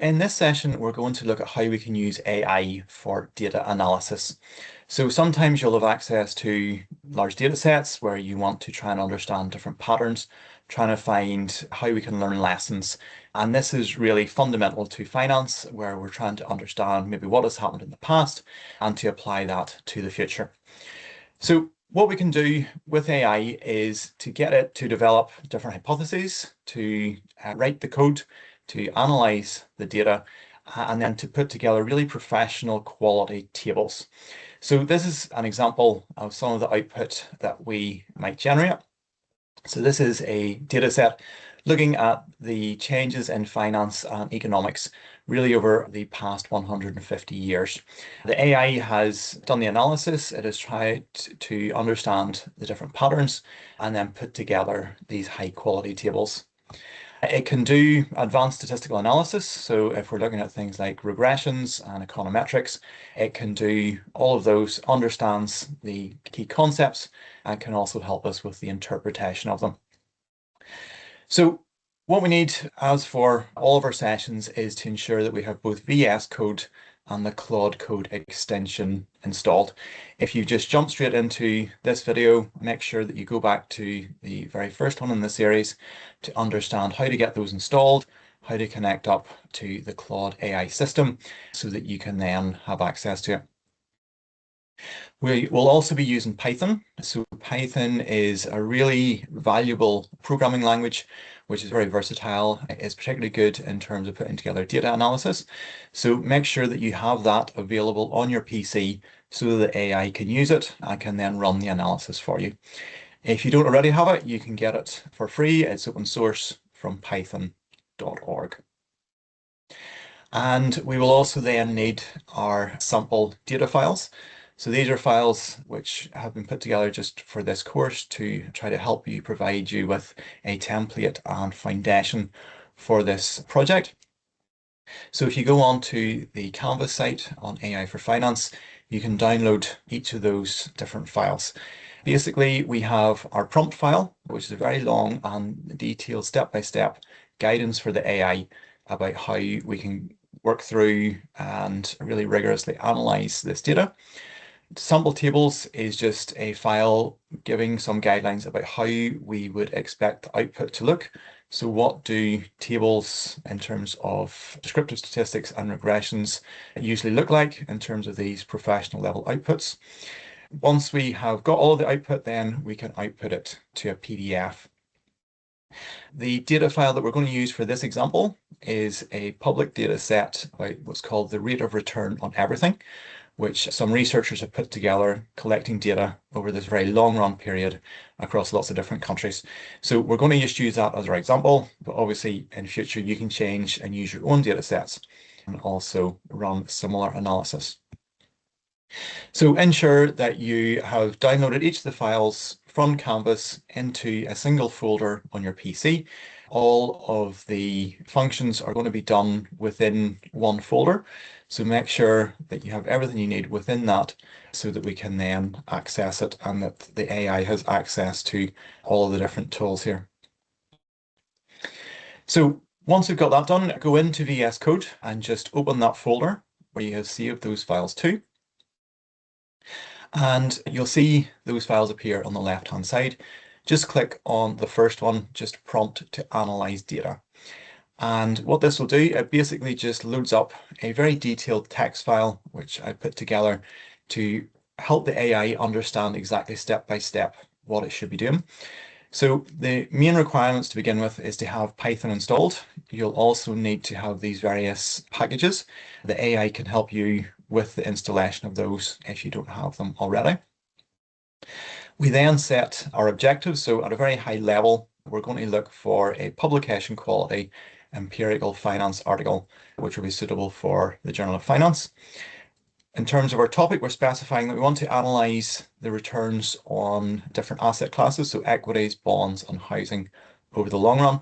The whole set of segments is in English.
In this session, we're going to look at how we can use AI for data analysis. So sometimes you'll have access to large data sets where you want to try and understand different patterns, trying to find how we can learn lessons. And this is really fundamental to finance, where we're trying to understand maybe what has happened in the past and to apply that to the future. So what we can do with AI is to get it to develop different hypotheses, to write the code, to analyze the data, and then to put together really professional quality tables. So this is an example of some of the output that we might generate. So this is a data set looking at the changes in finance and economics really over the past 150 years. The AI has done the analysis. It has tried to understand the different patterns and then put together these high quality tables. It can do advanced statistical analysis. So if we're looking at things like regressions and econometrics, it can do all of those, understands the key concepts, and can also help us with the interpretation of them. So what we need, as for all of our sessions, is to ensure that we have both VS Code and the Claude Code extension installed. If you just jump straight into this video, make sure that you go back to the very first one in the series to understand how to get those installed, how to connect up to the Claude AI system so that you can then have access to it. We will also be using Python. So Python is a really valuable programming language, which is very versatile. It's particularly good in terms of putting together data analysis. So make sure that you have that available on your PC so that AI can use it and can then run the analysis for you. If you don't already have it, you can get it for free. It's open source from python.org. And we will also then need our sample data files. So these are files which have been put together just for this course to try to help you, provide you with a template and foundation for this project. So if you go on to the Canvas site on AI for Finance, you can download each of those different files. Basically, we have our prompt file, which is a very long and detailed step-by-step guidance for the AI about how we can work through and really rigorously analyze this data. Sample tables is just a file giving some guidelines about how we would expect the output to look. So what do tables in terms of descriptive statistics and regressions usually look like in terms of these professional level outputs? Once we have got all of the output, then we can output it to a PDF. The data file that we're going to use for this example is a public data set about what's called the rate of return on everything, which some researchers have put together collecting data over this very long run period across lots of different countries. So we're going to just use that as our example, but obviously in future you can change and use your own data sets and also run similar analysis. So ensure that you have downloaded each of the files from Canvas into a single folder on your PC. All of the functions are going to be done within one folder. So make sure that you have everything you need within that so that we can then access it and that the AI has access to all of the different tools here. So once we've got that done, go into VS Code and just open that folder where you have saved those files to. And you'll see those files appear on the left-hand side. Just click on the first one, just prompt to analyze data. And what this will do, it basically just loads up a very detailed text file, which I put together to help the AI understand exactly step by step what it should be doing. So the main requirements to begin with is to have Python installed. You'll also need to have these various packages. The AI can help you with the installation of those if you don't have them already. We then set our objectives. So at a very high level, we're going to look for a publication quality empirical finance article, which will be suitable for the Journal of Finance. In terms of our topic, we're specifying that we want to analyze the returns on different asset classes, so equities, bonds, and housing over the long run.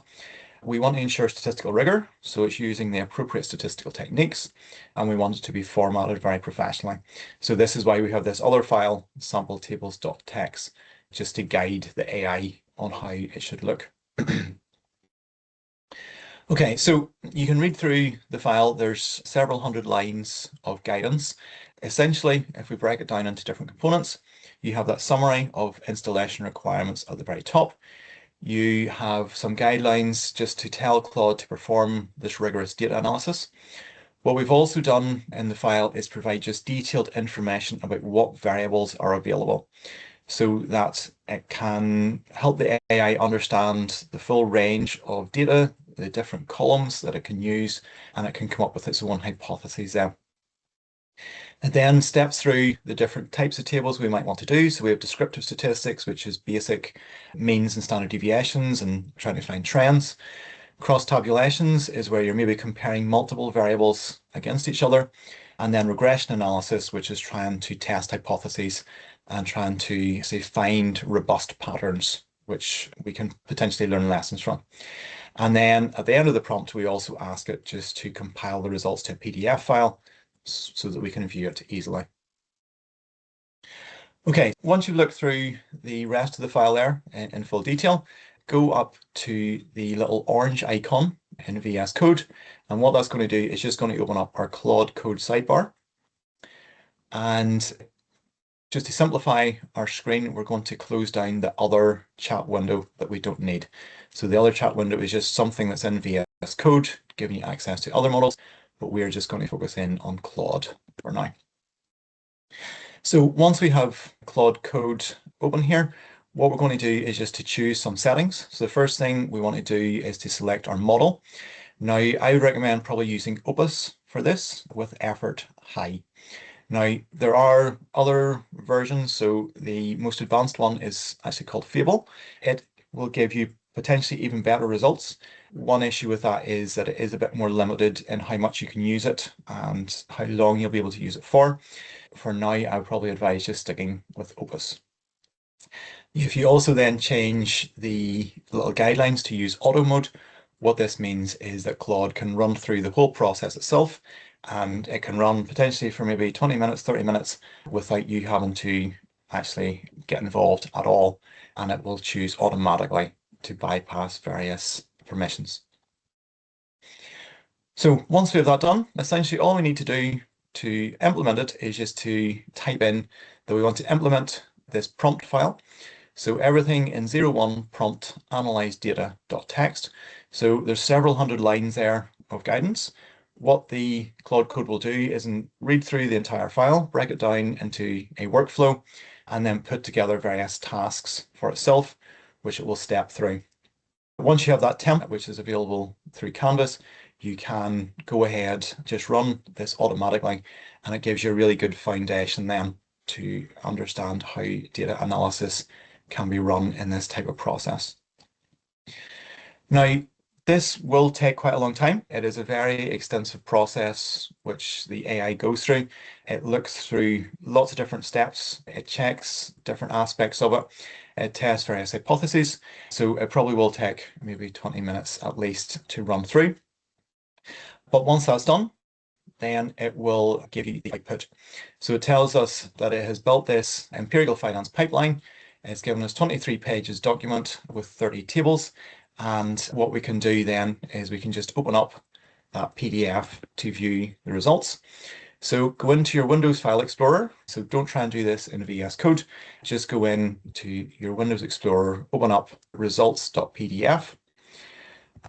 We want to ensure statistical rigor, so it's using the appropriate statistical techniques, and we want it to be formatted very professionally. So this is why we have this other file, sampletables.txt, just to guide the AI on how it should look. Okay, so you can read through the file. There's several hundred lines of guidance. Essentially, if we break it down into different components, you have that summary of installation requirements at the very top. You have some guidelines just to tell Claude to perform this rigorous data analysis. What we've also done in the file is provide just detailed information about what variables are available so that it can help the AI understand the full range of data, the different columns that it can use, and it can come up with its own hypotheses there. It then steps through the different types of tables we might want to do. So we have descriptive statistics, which is basic means and standard deviations and trying to find trends. Cross tabulations is where you're maybe comparing multiple variables against each other. And then regression analysis, which is trying to test hypotheses and trying to, say, find robust patterns, which we can potentially learn lessons from. And then at the end of the prompt, we also ask it just to compile the results to a PDF file so that we can view it easily. Okay, once you've looked through the rest of the file there in full detail, go up to the little orange icon in VS Code. And what that's going to do is just going to open up our Claude Code sidebar. And just to simplify our screen, we're going to close down the other chat window that we don't need. So the other chat window is just something that's in VS Code, giving you access to other models, but we're just going to focus in on Claude for now. So once we have Claude Code open here, what we're going to do is just to choose some settings. So the first thing we want to do is to select our model. Now, I would recommend probably using Opus for this with effort high. Now, there are other versions. So the most advanced one is actually called Fable. It will give you potentially even better results. One issue with that is that it is a bit more limited in how much you can use it and how long you'll be able to use it for. For now, I would probably advise just sticking with Opus. If you also then change the little guidelines to use auto mode, what this means is that Claude can run through the whole process itself, and it can run potentially for maybe 20 minutes, 30 minutes without you having to actually get involved at all, and it will choose automatically to bypass various permissions. So once we have that done, essentially all we need to do to implement it is just to type in that we want to implement this prompt file. So everything in 01 prompt analyze data.txt. So there's several hundred lines there of guidance. What the Claude Code will do is read through the entire file, break it down into a workflow, and then put together various tasks for itself, which it will step through. Once you have that template, which is available through Canvas, you can go ahead, just run this automatically, and it gives you a really good foundation then to understand how data analysis can be run in this type of process. Now, this will take quite a long time. It is a very extensive process which the AI goes through. It looks through lots of different steps. It checks different aspects of it. It tests various hypotheses. So it probably will take maybe 20 minutes at least to run through. But once that's done, then it will give you the output. So it tells us that it has built this empirical finance pipeline. It's given us 23 pages document with 30 tables. And what we can do then is we can just open up that PDF to view the results. So go into your Windows File Explorer. So don't try and do this in VS Code. Just go in to your Windows Explorer, open up results.pdf.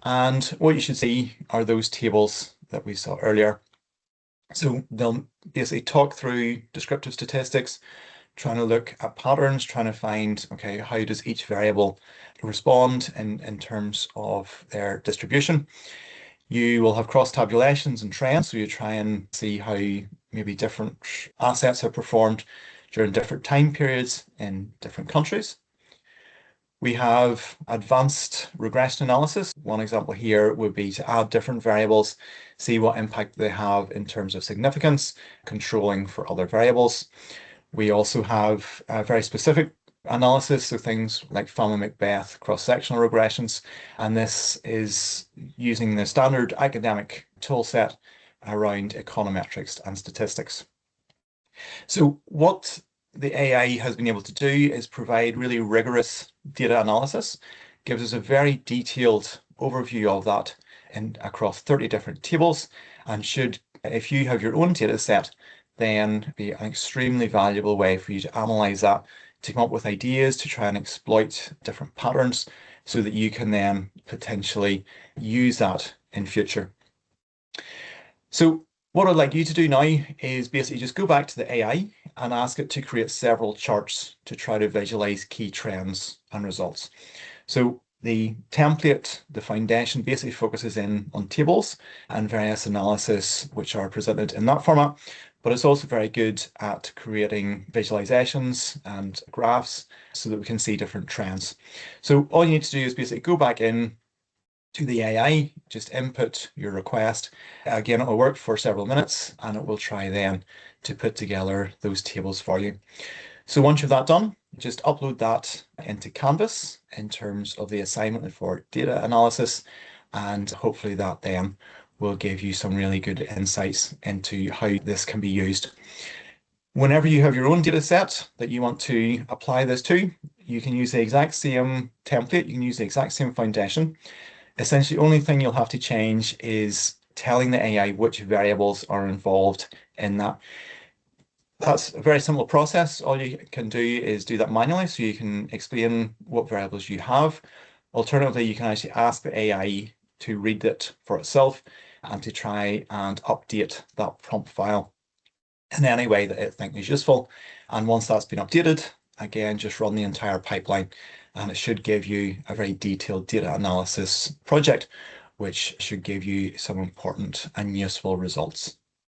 And what you should see are those tables that we saw earlier. So they'll basically talk through descriptive statistics, trying to look at patterns, trying to find, okay, how does each variable respond in terms of their distribution. You will have cross tabulations and trends, so you try and see how maybe different assets have performed during different time periods in different countries. We have advanced regression analysis. One example here would be to add different variables, see what impact they have in terms of significance, controlling for other variables. We also have a very specific analysis, so things like Fama-Macbeth cross-sectional regressions, and this is using the standard academic toolset around econometrics and statistics. So what the AI has been able to do is provide really rigorous data analysis, gives us a very detailed overview of that across 30 different tables, and should, if you have your own data set, then be an extremely valuable way for you to analyze that, to come up with ideas to try and exploit different patterns so that you can then potentially use that in future. So what I'd like you to do now is basically just go back to the AI and ask it to create several charts to try to visualize key trends and results. So the template, the foundation, basically focuses in on tables and various analysis which are presented in that format, but it's also very good at creating visualizations and graphs so that we can see different trends. So all you need to do is basically go back in to the AI, just input your request. Again, it will work for several minutes and it will try then to put together those tables for you. So once you've that done, just upload that into Canvas in terms of the assignment for data analysis, and hopefully that then will give you some really good insights into how this can be used. Whenever you have your own data set that you want to apply this to, you can use the exact same template, you can use the exact same foundation. Essentially, the only thing you'll have to change is telling the AI which variables are involved in that. That's a very simple process. All you can do is do that manually, so you can explain what variables you have. Alternatively, you can actually ask the AI to read it for itself and to try and update that prompt file in any way that it thinks is useful. And once that's been updated, again, just run the entire pipeline and it should give you a very detailed data analysis project, which should give you some important and useful results.